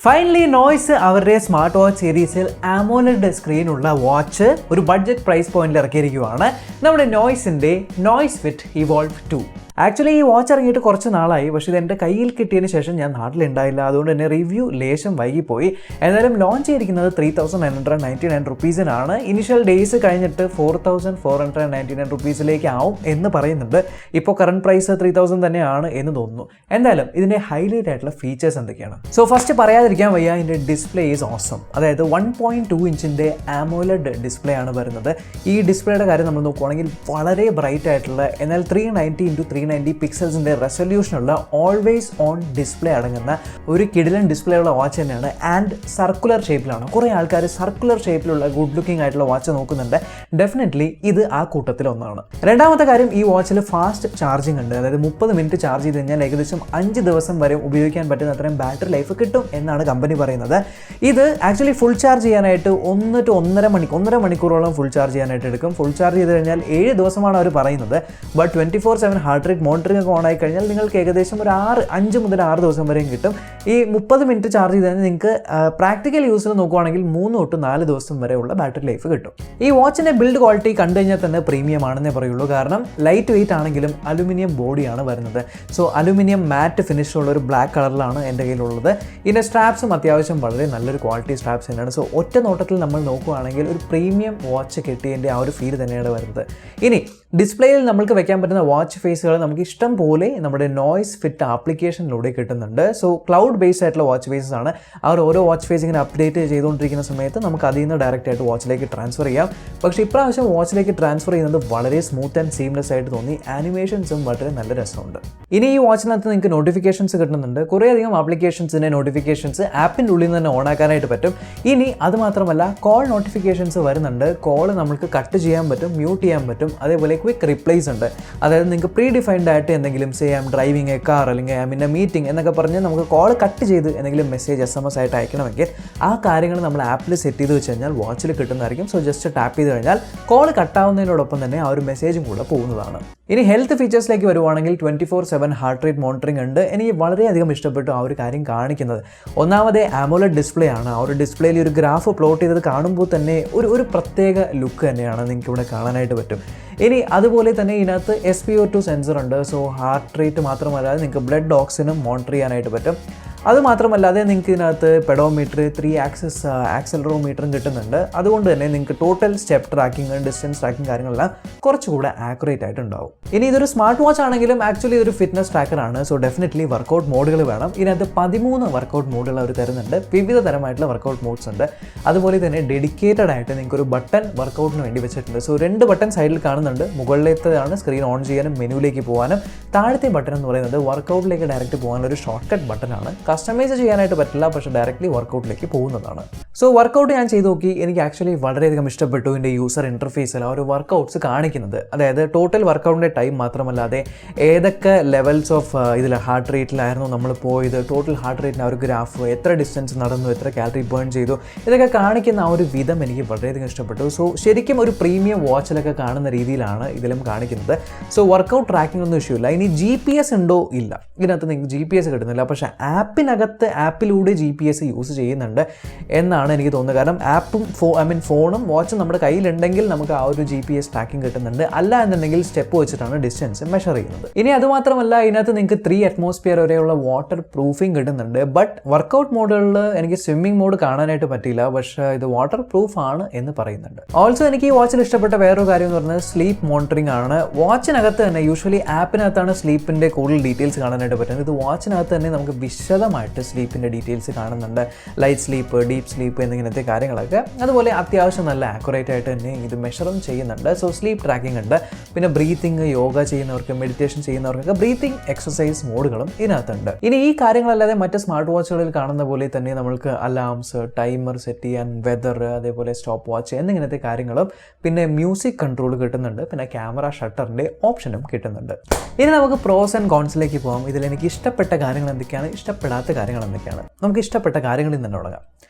Finally noise അവരുടെ smart watch സീരീസിൽ AMOLED സ്ക്രീനുള്ള watch ഒരു ബഡ്ജറ്റ് പ്രൈസ് പോയിന്റിൽ ഇറക്കിയിരിക്കുകയാണ്. നമ്മുടെ നോയ്സിൻ്റെ നോയ്സ് ഫിറ്റ് ഇവോൾവ് 2. ആക്ച്വലി ഈ വാച്ച് ഇറങ്ങിയിട്ട് കുറച്ച് നാളായി, പക്ഷേ ഇത് എൻ്റെ കയ്യിൽ കിട്ടിയതിന് ശേഷം ഞാൻ നാട്ടിലുണ്ടായില്ല. അതുകൊണ്ട് തന്നെ റിവ്യൂ ലേശം വൈകിപ്പോയി. എന്നാലും ലോഞ്ച് ചെയ്തിരിക്കുന്നത് 3,999 റുപ്പീസിനാണ്. ഇനിഷ്യൽ ഡേയ്സ് കഴിഞ്ഞിട്ട് 4,499 റുപ്പീസിലേക്ക് ആവും എന്ന് പറയുന്നുണ്ട്. ഇപ്പോൾ കറണ്ട് പ്രൈസ് 3,000 തന്നെയാണ് എന്ന് തോന്നുന്നു. എന്തായാലും ഇതിൻ്റെ ഹൈലൈറ്റ് ആയിട്ടുള്ള ഫീച്ചേഴ്സ് എന്തൊക്കെയാണ്? സോ ഫസ്റ്റ് പറയാതിരിക്കാൻ വയ്യ, ഇതിൻ്റെ ഡിസ്പ്ലേ ഈസ് ഓസം. അതായത് 1.2 ഇഞ്ചിൻ്റെ ആമോലെഡ് ഡിസ്പ്ലേ ആണ് വരുന്നത്. ഈ ഡിസ്പ്ലേയുടെ കാര്യം നമ്മൾ നോക്കുകയാണെങ്കിൽ വളരെ ബ്രൈറ്റ് ആയിട്ടുള്ള, എന്നാൽ 390x390 പിക്സൽസിൻ്റെ റെസൊല്യൂഷനുള്ള ഓൾവേസ് ഓൺ ഡിസ്പ്ലേ അടങ്ങുന്ന ഒരു കിടിലൻ ഡിസ്പ്ലേ ഉള്ള വാച്ച് തന്നെയാണ്. ആൻഡ് സർക്കുലർ ഷേപ്പിലാണ്. കുറേ ആൾക്കാർ സർക്കുലർ ഷേപ്പിലുള്ള ഗുഡ് ലുക്കിംഗ് ആയിട്ടുള്ള വാച്ച് നോക്കുന്നുണ്ട്. ഡെഫിനറ്റ്ലി ഇത് ആ കൂട്ടത്തിൽ ഒന്നാണ്. രണ്ടാമത്തെ കാര്യം, ഈ വാച്ചിൽ ഫാസ്റ്റ് ചാർജിങ് ഉണ്ട്. അതായത് 30 മിനിറ്റ് ചാർജ് ചെയ്ത് കഴിഞ്ഞാൽ ഏകദേശം 5 ദിവസം വരെ ഉപയോഗിക്കാൻ പറ്റുന്ന അത്രയും ബാറ്ററി ലൈഫ് കിട്ടും എന്നാണ് കമ്പനി പറയുന്നത്. ഇത് ആക്ച്വലി ഫുൾ ചാർജ് ചെയ്യാനായിട്ട് 1 to 1.5 മണിക്കൂറോളം ഫുൾ ചാർജ് ചെയ്യാനായിട്ട് എടുക്കും. ഫുൾ ചാർജ് ചെയ്ത് കഴിഞ്ഞാൽ 7 ദിവസമാണ് അവർ പറയുന്നത്. ബട്ട് 24/7 ഹാർട്ട് റേറ്റ് മോണിറ്ററിംഗ് ഒക്കെ ഓൺ ആയി കഴിഞ്ഞാൽ നിങ്ങൾക്ക് ഏകദേശം ഒരു 5 മുതൽ 6 ദിവസം വരെയും കിട്ടും. ഈ 30 മിനിറ്റ് ചാർജ് ചെയ്ത് കഴിഞ്ഞാൽ നിങ്ങൾക്ക് പ്രാക്ടിക്കൽ യൂസിൽ നോക്കുകയാണെങ്കിൽ 3 തൊട്ട് 4 ദിവസം വരെയുള്ള ബാറ്ററി ലൈഫ് കിട്ടും. ഈ വാച്ചിൻ്റെ ബിൽഡ് ക്വാളിറ്റി കണ്ടു കഴിഞ്ഞാൽ തന്നെ പ്രീമിയം ആണെന്നേ പറയുള്ളൂ. കാരണം ലൈറ്റ് വെയിറ്റ് ആണെങ്കിലും അലുമിനിയം ബോഡിയാണ് വരുന്നത്. സോ അലുമിനിയം മാറ്റ് ഫിനിഷുള്ള ഒരു ബ്ലാക്ക് കളറിലാണ് എൻ്റെ കയ്യിലുള്ളത്. ഇതിൻ്റെ സ്ട്രാപ്സും അത്യാവശ്യം വളരെ നല്ലൊരു ക്വാളിറ്റി സ്ട്രാപ്സ് തന്നെയാണ്. സോ ഒറ്റ നോട്ടത്തിൽ നമ്മൾ നോക്കുകയാണെങ്കിൽ ഒരു പ്രീമിയം വാച്ച് കിട്ടിയതിൻ്റെ ആ ഒരു ഫീൽ തന്നെയാണ് വരുന്നത്. ഇനി ഡിസ്പ്ലേയിൽ നമുക്ക് വെക്കാൻ പറ്റുന്ന വാച്ച് ഫേസുകൾ നമുക്ക് ഇഷ്ടം പോലെ നമ്മുടെ നോയ്സ് ഫിറ്റ് ആപ്ലിക്കേഷനിലൂടെ കിട്ടുന്നുണ്ട്. സോ ക്ലൗഡ് ബേസ്ഡ് ആയിട്ടുള്ള വാച്ച് ഫേസസ് ആണ്. അവർ ഓരോ വാച്ച് ഫേസ് ഇങ്ങനെ അപ്ഡേറ്റ് ചെയ്തുകൊണ്ടിരിക്കുന്ന സമയത്ത് നമുക്ക് അതിൽ നിന്ന് ഡയറക്റ്റ് ആയിട്ട് വാച്ചിലേക്ക് ട്രാൻസ്ഫർ ചെയ്യാം. പക്ഷേ ഇപ്രാവശ്യം വാച്ചിലേക്ക് ട്രാൻസ്ഫർ ചെയ്യുന്നത് വളരെ സ്മൂത്ത് ആൻഡ് സീംലെസ് ആയിട്ട് തോന്നി. ആനിമേഷൻസും വളരെ നല്ല രസമുണ്ട്. ഇനി ഈ വാച്ചിനകത്ത് നിങ്ങൾക്ക് നോട്ടിഫിക്കേഷൻസ് കിട്ടുന്നുണ്ട്. കുറേയധികം ആപ്ലിക്കേഷൻസിൻ്റെ നോട്ടിഫിക്കേഷൻസ് ആപ്പിൻ്റെ ഉള്ളിൽ നിന്ന് തന്നെ ഓൺ ആക്കാനായിട്ട് പറ്റും. ഇനി അത് മാത്രമല്ല, കോൾ നോട്ടിഫിക്കേഷൻസ് വരുന്നുണ്ട്. കോൾ നമുക്ക് കട്ട് ചെയ്യാൻ പറ്റും, മ്യൂട്ട് ചെയ്യാൻ പറ്റും. അതേപോലെ ക്വിക്ക് റിപ്ലൈസ് ഉണ്ട്. അതായത് നിങ്ങൾക്ക് പ്രീ ഡിഫൈൻഡ് ആയിട്ട് എന്തെങ്കിലും ഡ്രൈവിംഗ് എ കാർ അല്ലെങ്കിൽ മീറ്റിംഗ് എന്നൊക്കെ പറഞ്ഞ് നമുക്ക് കോൾ കട്ട് ചെയ്ത് എന്തെങ്കിലും മെസ്സേജ് SMS ആയിട്ട് അയക്കണമെങ്കിൽ ആ കാര്യങ്ങൾ നമ്മൾ ആപ്പിൽ സെറ്റ് ചെയ്ത് വെച്ച് കഴിഞ്ഞാൽ വാച്ചിൽ കിട്ടുന്നതായിരിക്കും. സോ ജസ്റ്റ് ടാപ്പ് ചെയ്ത് കഴിഞ്ഞാൽ കോൾ കട്ടാവുന്നതിനോടൊപ്പം തന്നെ ആ ഒരു മെസ്സേജും കൂടെ പോകുന്നതാണ്. ഇനി ഹെൽത്ത് ഫീച്ചേഴ്സിലേക്ക് വരുവാണെങ്കിൽ 24/7 ഹാർട്ട് റേറ്റ് മോണിറ്ററിംഗ് ഉണ്ട്. എനിക്ക് വളരെയധികം ഇഷ്ടപ്പെട്ടു ആ ഒരു കാര്യം കാണിക്കുന്നത്. ഒന്നാമതേ ആമോലെഡ് ഡിസ്പ്ലേ ആണ്. ആ ഒരു ഡിസ്പ്ലേയിൽ ഒരു ഗ്രാഫ് പ്ലോട്ട് ചെയ്തത് കാണുമ്പോൾ തന്നെ ഒരു പ്രത്യേക ലുക്ക് തന്നെയാണ് നിങ്ങൾക്ക് ഇവിടെ കാണാനായിട്ട് പറ്റും. ഇനി അതുപോലെ തന്നെ ഇതിനകത്ത് SpO2 സെൻസർ ഉണ്ട്. സോ ഹാർട്ട് റേറ്റ് മാത്രമല്ലാതെ നിങ്ങൾക്ക് ബ്ലഡ് ഓക്സിജനും മോണിറ്റർ ചെയ്യാനായിട്ട് പറ്റും. അതുമാത്രമല്ലാതെ നിങ്ങൾക്ക് ഇതിനകത്ത് പെഡോമീറ്റർ, 3 ആക്സിസ് ആക്സലറോമീറ്ററും കിട്ടുന്നുണ്ട്. അതുകൊണ്ട് തന്നെ നിങ്ങൾക്ക് total step tracking, distance tracking കാര്യങ്ങളെല്ലാം കുറച്ചുകൂടെ ആക്യുറേറ്റ് ആയിട്ടുണ്ടാവും. ഇനി ഇതൊരു സ്മാർട്ട് വാച്ച് ആണെങ്കിലും ആക്ച്വലി ഒരു ഫിറ്റ്നസ് ട്രാക്കറാണ്. സോ ഡെഫിനറ്റ്ലി വർക്കൗട്ട് മോഡുകൾ വേണം. ഇതിനകത്ത് 13 വർക്കൗട്ട് മോഡുകൾ അവർ തരുന്നുണ്ട്. വിവിധ തരമായിട്ടുള്ള വർക്കൗട്ട് മോഡ്സ് ഉണ്ട്. അതുപോലെ തന്നെ ഡെഡിക്കേറ്റഡ് ആയിട്ട് നിങ്ങൾക്ക് ഒരു ബട്ടൺ വർക്കൗട്ടിന് വേണ്ടി വെച്ചിട്ടുണ്ട്. സോ 2 ബട്ടൺ സൈഡിൽ കാണുന്നുണ്ട്. മുകളിലേത്തതാണ് സ്ക്രീൻ ഓൺ ചെയ്യാനും മെനുവിലേക്ക് പോകാനും. താഴത്തെ ബട്ടൺ എന്ന് പറയുന്നത് വർക്കൗട്ടിലേക്ക് ഡയറക്റ്റ് പോകാനുള്ള ഒരു ഷോർട്ട് കട്ട് ബട്ടനാണ്. കസ്റ്റമൈസ് ചെയ്യാനായിട്ട് പറ്റില്ല, പക്ഷേ ഡയറക്റ്റ്ലി വർക്കൗട്ടിലേക്ക് പോകുന്നതാണ്. സോ വർക്കൗട്ട് ഞാൻ ചെയ്ത് നോക്കി. എനിക്ക് ആക്ച്വലി വളരെയധികം ഇഷ്ടപ്പെട്ടു ഇതിൻ്റെ യൂസർ ഇൻ്റർഫേസിൽ ആ ഒരു വർക്കൗട്ട്സ് കാണിക്കുന്നത്. അതായത് ടോട്ടൽ വർക്കൗട്ടിൻ്റെ ടൈം മാത്രമല്ലാതെ ഏതൊക്കെ ലെവൽസ് ഓഫ് ഇതിൽ ഹാർട്ട് റേറ്റിലായിരുന്നു നമ്മൾ പോയത്, ടോട്ടൽ ഹാർട്ട് റേറ്റിന് ആ ഒരു ഗ്രാഫ്, എത്ര ഡിസ്റ്റൻസ് നടന്നു, എത്ര കാലറി ബേൺ ചെയ്തു, ഇതൊക്കെ കാണിക്കുന്ന ആ ഒരു വിധം എനിക്ക് വളരെയധികം ഇഷ്ടപ്പെട്ടു. സോ ശരിക്കും ഒരു പ്രീമിയം വാച്ചിലൊക്കെ കാണുന്ന രീതിയിലാണ് ഇതിലും കാണിക്കുന്നത്. സോ വർക്കൗട്ട് ട്രാക്കിംഗ് ഒന്നും ഇഷ്യൂ ഇല്ല. ഇനി GPS ഉണ്ടോ? ഇല്ല. ഇതിനകത്ത് നിങ്ങൾക്ക് GPS കിട്ടുന്നില്ല. പക്ഷേ ആപ്പിലൂടെ GPS യൂസ് ചെയ്യുന്നുണ്ട് എന്നാണ് എനിക്ക് തോന്നുന്നത്. കാരണം ആപ്പും ഫോണും വാച്ചും നമ്മുടെ കയ്യിലുണ്ടെങ്കിൽ നമുക്ക് ആ ഒരു GPS ട്രാക്കിംഗ് കിട്ടുന്നുണ്ട്. അല്ല എന്നുണ്ടെങ്കിൽ സ്റ്റെപ്പ് വെച്ചിട്ടാണ് ഡിസ്റ്റൻസ് മെഷർ ചെയ്യുന്നത്. ഇനി അതുമാത്രമല്ല, ഇതിനകത്ത് നിങ്ങൾക്ക് 3 അറ്റ്മോസ്ഫിയർ വരെയുള്ള വാട്ടർ പ്രൂഫിംഗ് കിട്ടുന്നുണ്ട്. ബട്ട് വർക്കൗട്ട് മോഡുകളിൽ എനിക്ക് സ്വിമ്മിംഗ് മോഡ് കാണാനായിട്ട് പറ്റിയില്ല. പക്ഷേ ഇത് വാട്ടർ പ്രൂഫ് ആണ് എന്ന് പറയുന്നുണ്ട്. ഓൾസോ എനിക്ക് ഈ വാച്ചിൽ ഇഷ്ടപ്പെട്ട വേറൊരു കാര്യം എന്ന് പറഞ്ഞാൽ സ്ലീപ്പ് മോണിറ്ററിംഗ് ആണ്. വാച്ചിനകത്ത് തന്നെ യൂഷ്വലി ആപ്പിനകത്താണ് സ്ലീപ്പിൻ്റെ കൂടുതൽ ഡീറ്റെയിൽസ് കാണാനായിട്ട് പറ്റുന്നത്. ഇത് വാച്ചിനകത്ത് തന്നെ നമുക്ക് വിശദമായിട്ട് സ്ലീപ്പിൻ്റെ ഡീറ്റെയിൽസ് കാണുന്നുണ്ട്. ലൈറ്റ് സ്ലീപ്പ്, ഡീപ്പ് സ്ലീപ്പ് എന്നിങ്ങനത്തെ കാര്യങ്ങളൊക്കെ. അതുപോലെ അത്യാവശ്യം നല്ല ആക്യുറേറ്റ് ആയിട്ട് തന്നെ ഇത് മെഷറും ചെയ്യുന്നുണ്ട്. സോ സ്ലീപ്പ് ട്രാക്കിംഗ് ഉണ്ട്. പിന്നെ ബ്രീത്തിങ്, യോഗ ചെയ്യുന്നവർക്ക്, മെഡിറ്റേഷൻ ചെയ്യുന്നവർക്കൊക്കെ ബ്രീത്തിങ് എക്സസൈസ് മോഡുകളും ഇതിനകത്തുണ്ട്. ഇനി ഈ കാര്യങ്ങളല്ലാതെ മറ്റ് സ്മാർട്ട് വാച്ചുകളിൽ കാണുന്ന പോലെ തന്നെ നമ്മൾക്ക് അലാംസ്, ടൈമർ സെറ്റ് ചെയ്യാൻ, വെതർ, അതേപോലെ സ്റ്റോപ്പ് വാച്ച് എന്നിങ്ങനത്തെ കാര്യങ്ങളും പിന്നെ മ്യൂസിക് കൺട്രോൾ കിട്ടുന്നുണ്ട്. പിന്നെ ക്യാമറ ഷട്ടറിൻ്റെ ഓപ്ഷനും കിട്ടുന്നുണ്ട്. ഇനി നമുക്ക് പ്രോസ് ആൻഡ് കോൺസിലേക്ക് പോകാം. ഇതിൽ എനിക്ക് ഇഷ്ടപ്പെട്ട കാര്യങ്ങൾ എന്തൊക്കെയാണ്, ഇഷ്ടപ്പെടാത്ത കാര്യങ്ങൾ എന്തൊക്കെയാണ്? നമുക്ക് ഇഷ്ടപ്പെട്ട കാര്യങ്ങളിൽ നിന്ന് തുടങ്ങാം.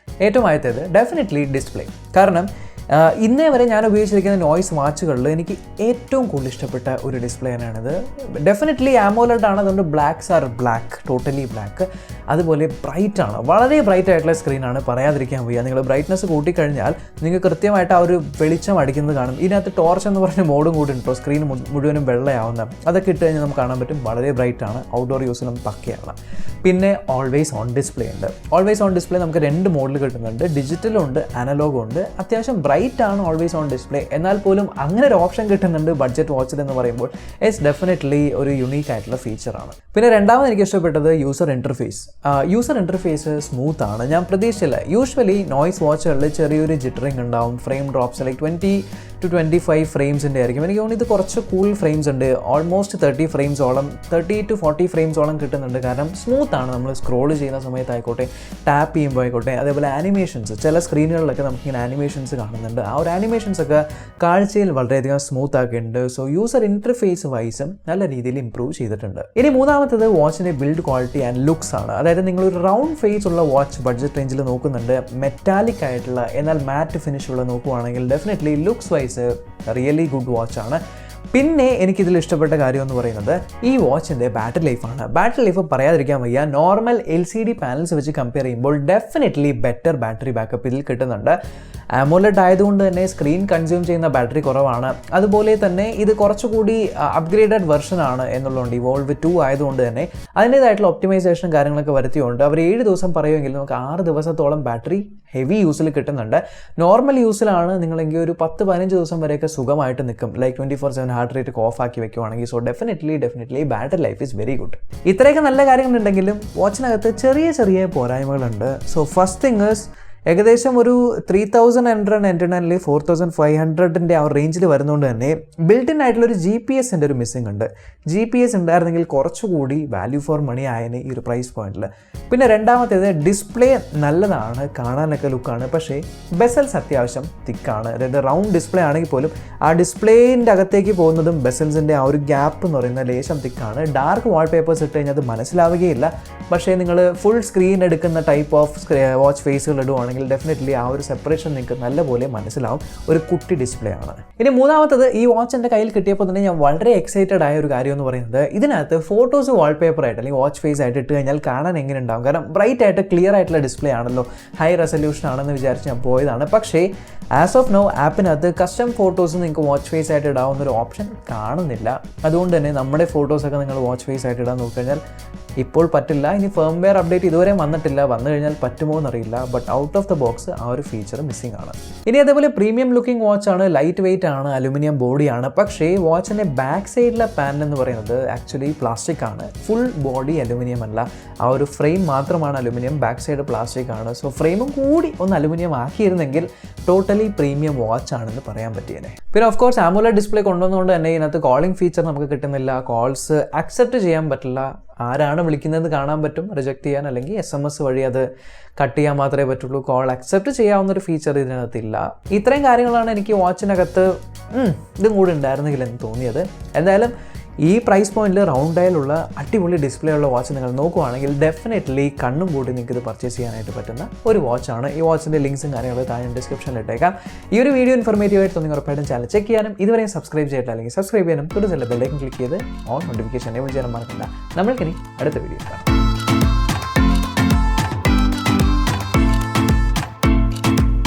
ഏറ്റവും ആദ്യത്തേത് ഡെഫിനറ്റ്ലി ഡിസ്പ്ലേ. കാരണം ഇന്നേ വരെ ഞാൻ ഉപയോഗിച്ചിരിക്കുന്ന നോയ്സ് വാച്ചുകളിൽ എനിക്ക് ഏറ്റവും കൂടുതൽ ഇഷ്ടപ്പെട്ട ഒരു ഡിസ്പ്ലേ തന്നെയാണിത്. ഡെഫിനറ്റ്ലി AMOLED ആണ്, അതുകൊണ്ട് blacks are black, totally black. അതുപോലെ ബ്രൈറ്റ് ആണ്, വളരെ ബ്രൈറ്റ് ആയിട്ടുള്ള സ്ക്രീനാണ്, പറയാതിരിക്കാൻ വയ്യ. നിങ്ങൾ ബ്രൈറ്റ്നസ് കൂട്ടിക്കഴിഞ്ഞാൽ നിങ്ങൾക്ക് കൃത്യമായിട്ട് ആ ഒരു വെളിച്ചം അടിക്കുന്നത് കാണും. ഇതിനകത്ത് ടോർച്ച് എന്ന് പറഞ്ഞ മോഡും കൂടി ഉണ്ടോ, സ്ക്രീൻ മുഴുവനും വെള്ളയാവുന്ന, അതൊക്കെ ഇട്ട് കഴിഞ്ഞാൽ നമുക്ക് കാണാൻ പറ്റും. വളരെ ബ്രൈറ്റ് ആണ്, ഔട്ട്ഡോർ യൂസിനും പക്കയാണ്. പിന്നെ ഓൾവേസ് ഓൺ ഡിസ്പ്ലേ ഉണ്ട്. ഓൾവേസ് ഓൺ ഡിസ്പ്ലേ നമുക്ക് 2 മോഡൽ കിട്ടുന്നുണ്ട്, ഡിജിറ്റലും ഉണ്ട് അനലോഗും ഉണ്ട്. അത്യാവശ്യം ബ്രൈറ്റ് ആണ് ഓൾവേസ് ഓൺ ഡിസ്പ്ലേ, എന്നാൽ പോലും അങ്ങനെ ഒരു ഓപ്ഷൻ കിട്ടുന്നുണ്ട് ബഡ്ജറ്റ് വാച്ചിൽ എന്ന് പറയുമ്പോൾ ഇറ്റ്സ് ഡെഫിനറ്റ്ലി ഒരു യുണീക്ക് ആയിട്ടുള്ള ഫീച്ചറാണ്. പിന്നെ രണ്ടാമത് എനിക്ക് ഇഷ്ടപ്പെട്ടത് user interface. User interface smooth ആണ്. ഞാൻ പ്രതീക്ഷിച്ചില്ല. യൂഷ്വലി നോയ്സ് വാച്ചുകളിൽ ചെറിയൊരു ജിറ്ററിങ് ഉണ്ടാവും, ഫ്രെയിം ഡ്രോപ്സ് ലൈക്ക് 20 to 25 ഫ്രെയിംസിൻ്റെ ആയിരിക്കും. എനിക്ക് തോന്നുന്നു ഇത് കുറച്ച് കൂൾ ഫ്രെയിംസ് ഉണ്ട്, ഓൾമോസ്റ്റ് 30 ഫ്രെയിംസോളം, 30 to 40 ഫ്രെയിംസോളം കിട്ടുന്നുണ്ട്. കാരണം സ്മൂത്ത് ആണ്. നമ്മൾ സ്ക്രോൾ ചെയ്യുന്ന സമയത്തായിക്കോട്ടെ, ടാപ്പ് ചെയ്യുമ്പോൾ ആയിക്കോട്ടെ, അതേപോലെ ആനിമേഷൻസ്, ചില സ്ക്രീനുകളിലൊക്കെ നമുക്കിങ്ങനെ ആനിമേഷൻസ് കാണുന്നുണ്ട്. ആ ഒരു ആനിമേഷൻസ് ഒക്കെ കാഴ്ചയിൽ വളരെയധികം സ്മൂത്ത് ആക്കിയിട്ടുണ്ട്. സോ യൂസർ ഇൻ്റർഫേസ് വൈസും നല്ല രീതിയിൽ ഇംപ്രൂവ് ചെയ്തിട്ടുണ്ട്. ഇനി മൂന്നാമത്തത് വാച്ചിൻ്റെ ബിൽഡ് ക്വാളിറ്റി ആൻഡ് ലുക്സ് ആണ്. അതായത് നിങ്ങളൊരു റൗണ്ട് ഫേസ് ഉള്ള വാച്ച് ബഡ്ജറ്റ് റേഞ്ചിൽ നോക്കുന്നുണ്ട്, മെറ്റാലിക് ആയിട്ടുള്ള എന്നാൽ മാറ്റ് ഫിനിഷ് ഉള്ള നോക്കുവാണെങ്കിൽ definitely looks wise really good വാച്ചാണ്. പിന്നെ എനിക്കിതിൽ ഇഷ്ടപ്പെട്ട കാര്യം എന്ന് പറയുന്നത് ഈ വാച്ചിൻ്റെ ബാറ്ററി ലൈഫാണ്. ബാറ്ററി ലൈഫ് പറയാതിരിക്കാൻ വയ്യ. നോർമൽ LCD പാനൽസ് വെച്ച് കമ്പയർ ചെയ്യുമ്പോൾ ഡെഫിനറ്റ്ലി ബെറ്റർ ബാറ്ററി ബാക്കപ്പ് ഇതിൽ കിട്ടുന്നുണ്ട്. AMOLED ആയതുകൊണ്ട് തന്നെ സ്ക്രീൻ കൺസ്യൂം ചെയ്യുന്ന ബാറ്ററി കുറവാണ്. അതുപോലെ തന്നെ ഇത് കുറച്ചുകൂടി അപ്ഗ്രേഡഡ് വെർഷൻ ആണ് എന്നുള്ളതുകൊണ്ട്, Evolve 2 ആയതുകൊണ്ട് തന്നെ അതിൻ്റേതായിട്ടുള്ള ഒപ്റ്റിമൈസേഷനും കാര്യങ്ങളൊക്കെ വരുത്തിയുണ്ട്. അവർ 7 ദിവസം പറയുമെങ്കിൽ നമുക്ക് 6 ദിവസത്തോളം ബാറ്ററി ഹെവി യൂസിൽ കിട്ടുന്നുണ്ട്. നോർമൽ യൂസിലാണ് നിങ്ങളെങ്കിൽ ഒരു 10-15 ദിവസം വരെയൊക്കെ സുഖമായിട്ട് നിൽക്കും, ലൈക്ക് 24/7 ഹാർട്ട് റേറ്റ് ഒക്കെ ഓഫ് ആക്കി വെക്കുവാണെങ്കിൽ. So definitely battery life is very good. ഇത്രയൊക്കെ നല്ല കാര്യങ്ങളുണ്ടെങ്കിലും വാച്ചിനകത്ത് ചെറിയ ചെറിയ പോരായ്മകളുണ്ട്. സോ ഫസ്റ്റ് തിങ് ഈസ് ഏകദേശം ഒരു 3,999 4,500 ആ റേഞ്ചിൽ വരുന്നതുകൊണ്ട് തന്നെ ബിൽറ്റ് ആയിട്ടുള്ളൊരു GPS ഒരു മിസ്സിംഗ് ഉണ്ട്. GPS ഉണ്ടായിരുന്നെങ്കിൽ കുറച്ചുകൂടി വാല്യൂ ഫോർ മണി ആയതിന് ഈ ഒരു പ്രൈസ് പോയിന്റിൽ. പിന്നെ രണ്ടാമത്തേത് ഡിസ്പ്ലേ നല്ലതാണ്, കാണാനൊക്കെ ലുക്കാണ്, പക്ഷേ ബെസൽസ് അത്യാവശ്യം തിക്കാണ്. അതായത് റൗണ്ട് ഡിസ്പ്ലേ ആണെങ്കിൽ പോലും ആ ഡിസ്പ്ലേൻ്റെ അകത്തേക്ക് പോകുന്നതും ബെസൽസിൻ്റെ ആ ഒരു ഗ്യാപ്പ് എന്ന് പറയുന്നത് ലേശം തിക്കാണ്. ഡാർക്ക് വാൾപേപ്പേഴ്സ് ഇട്ട് കഴിഞ്ഞാൽ അത് മനസ്സിലാവുകയില്ല. പക്ഷേ നിങ്ങൾ ഫുൾ സ്ക്രീൻ എടുക്കുന്ന ടൈപ്പ് ഓഫ് വാച്ച് ഫേസുകൾ ഇടുവാണെങ്കിൽ ഡെഫിനറ്റ്ലി ആ ഒരു സെപ്പറേഷൻ നിങ്ങൾക്ക് നല്ലപോലെ മനസ്സിലാവും. ഒരു കുട്ടി ഡിസ്പ്ലേ ആണ്. ഇനി മൂന്നാമത്തത്, ഈ വാച്ച് എൻ്റെ കയ്യിൽ കിട്ടിയപ്പോൾ തന്നെ ഞാൻ വളരെ എക്സൈറ്റഡ് ആയ ഒരു കാര്യം എന്ന് പറയുന്നത്, ഇതിനകത്ത് ഫോട്ടോസ് വാൾപേപ്പർ ആയിട്ട് അല്ലെങ്കിൽ വാച്ച് ഫേസ് ആയിട്ട് ഇട്ട് കഴിഞ്ഞാൽ കാണാൻ എങ്ങനെ ഉണ്ടാവും. കാരണം ബ്രൈറ്റ് ആയിട്ട് ക്ലിയർ ആയിട്ടുള്ള ഡിസ്പ്ലേ ആണല്ലോ, ഹൈ റെസൊല്യൂഷൻ ആണെന്ന് വിചാരിച്ച് ഞാൻ പോയതാണ്. പക്ഷേ ആസ് ഓഫ് നോ ആപ്പിനകത്ത് കസ്റ്റം ഫോട്ടോസ് നിങ്ങൾക്ക് വാച്ച് ഫേസ് ആയിട്ട് ഇടാവുന്നൊരു ഓപ്ഷൻ കാണുന്നില്ല. അതുകൊണ്ട് തന്നെ നമ്മുടെ ഫോട്ടോസൊക്കെ നിങ്ങൾ വാച്ച് ഫേസ് ആയിട്ട് ഇടാൻ നോക്കിക്കഴിഞ്ഞാൽ ഇപ്പോൾ പറ്റില്ല. ഇനി ഫേംവെയർ അപ്ഡേറ്റ് ഇതുവരെ വന്നിട്ടില്ല, വന്നു കഴിഞ്ഞാൽ പറ്റുമോ എന്നറിയില്ല. But out of the box ആ ഒരു ഫീച്ചർ മിസ്സിംഗ് ആണ്. ഇനി അതേപോലെ പ്രീമിയം ലുക്കിംഗ് വാച്ചാണ്, ലൈറ്റ് വെയിറ്റ് ആണ്, അലുമിനിയം ബോഡിയാണ്. പക്ഷേ വാച്ചിൻ്റെ ബാക്ക് സൈഡിലെ പാനൽ എന്ന് പറയുന്നത് ആക്ച്വലി പ്ലാസ്റ്റിക് ആണ്. ഫുൾ ബോഡി അലുമിനിയം അല്ല, ആ ഒരു ഫ്രെയിം മാത്രമാണ് അലുമിനിയം, ബാക്ക് സൈഡ് പ്ലാസ്റ്റിക് ആണ്. സോ ഫ്രെയിമും കൂടി ഒന്ന് അലുമിനിയം ആക്കിയിരുന്നെങ്കിൽ ടോട്ടലി പ്രീമിയം വാച്ച് ആണെന്ന് പറയാൻ പറ്റിയേനെ. പിന്നെ ഓഫ് കോഴ്സ് AMOLED ഡിസ്പ്ലേ കൊണ്ടുവന്നുകൊണ്ട് തന്നെ ഇതിനകത്ത് കോളിംഗ് ഫീച്ചർ നമുക്ക് കിട്ടുന്നില്ല. കോൾസ് അക്സെപ്റ്റ് ചെയ്യാൻ പറ്റില്ല. ആരാണ് വിളിക്കുന്നത് കാണാൻ പറ്റും, റിജക്റ്റ് ചെയ്യാൻ, അല്ലെങ്കിൽ SMS വഴി അത് കട്ട് ചെയ്യാൻ മാത്രമേ പറ്റുള്ളൂ. കോൾ അക്സെപ്റ്റ് ചെയ്യാവുന്നൊരു ഫീച്ചർ ഇതിനകത്തില്ല. ഇത്രയും കാര്യങ്ങളാണ് എനിക്ക് വാച്ചിനകത്ത് ഇതും കൂടി ഉണ്ടായിരുന്നെങ്കിൽ എന്ന് തോന്നിയത്. എന്തായാലും ഈ പ്രൈസ് പോയിന്റിൽ റൗണ്ട് ഡയലുള്ള അടിപൊളി ഡിസ്പ്ലേ ഉള്ള വാച്ച് നിങ്ങൾ നോക്കുവാണെങ്കിൽ ഡെഫിനറ്റ്ലി കണ്ണും കൂടി നിങ്ങൾക്ക് ഇത് പർച്ചേസ് ചെയ്യാനായിട്ട് പറ്റുന്ന ഒരു വാച്ചാണ്. ഈ വാച്ചിൻ്റെ ലിങ്ക്സും കാര്യങ്ങളും താഴെ ഡിസ്ക്രിപ്ഷനിൽ ഇട്ടേക്കാം. ഈ ഒരു വീഡിയോ ഇൻഫോർമേറ്റീവ് ആയിട്ട് തോന്നി ഉറപ്പായിട്ടും ചാനൽ ചെക്ക് ചെയ്യാനും ഇതുവരെയും സബ്സ്ക്രൈബ് ചെയ്തിട്ടില്ല അല്ലെങ്കിൽ സബ്സ്ക്രൈബ് ചെയ്യാനും തുടർന്നുള്ള ബെല്ലൈക്കൻ ക്ലിക്ക് ചെയ്ത് ഓൺ നോട്ടിഫിക്കേഷൻ എനേബിൾ ചെയ്യാനും മറക്കണ്ട. നമ്മൾക്കിനി അടുത്ത വീഡിയോ കാണാം.